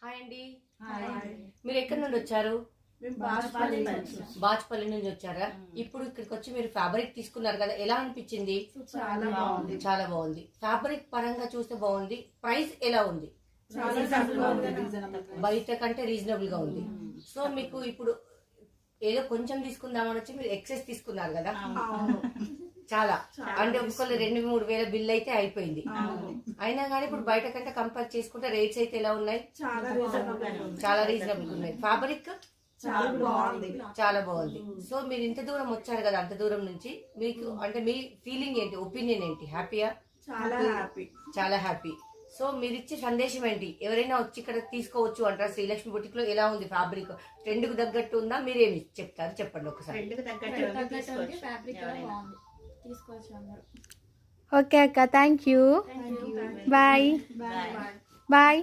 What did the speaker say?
Hi అండి. మీరు ఎక్కడి నుండి వచ్చారు? బాచ్పల్లి నుంచి వచ్చారా? ఇప్పుడు ఇక్కడికి వచ్చి మీరు ఫ్యాబ్రిక్ తీసుకున్నారు కదా, ఎలా అనిపించింది? చాలా బాగుంది. ఫ్యాబ్రిక్ పరంగా చూస్తే బాగుంది. ప్రైస్ ఎలా ఉంది? బయట కంటే రీజనబుల్ గా ఉంది. సో మీకు ఇప్పుడు ఏదో కొంచెం తీసుకుందామని వచ్చి మీరు ఎక్సెస్ తీసుకున్నారు కదా, చాలా అంటే ఒక్కొక్కరు 2-3 వేల బిల్ అయితే అయిపోయింది. అయినా కానీ ఇప్పుడు బయట కంటే కంపేర్ చేసుకుంటే రేట్స్ అయితే ఎలా ఉన్నాయి? చాలా రీజనబుల్ ఉన్నాయి. ఫ్యాబ్రిక్ చాలా బాగుంది. సో మీరు ఇంత దూరం వచ్చారు కదా, అంత దూరం నుంచి మీకు అంటే మీ ఫీలింగ్ ఏంటి, ఒపీనియన్ ఏంటి? హ్యాపీయా? చాలా హ్యాపీ. సో మీరు ఇచ్చే సందేశం ఏంటి? ఎవరైనా వచ్చి ఇక్కడ తీసుకోవచ్చు అంటారా? శ్రీలక్ష్మి బుటిక్ లో ఎలా ఉంది ఫ్యాబ్రిక్? ట్రెండ్ కు తగ్గట్టు ఉందా? మీరేమి చెప్తారు చెప్పండి ఒకసారి. ఓకే అక్క, థ్యాంక్ యూ. Bye bye.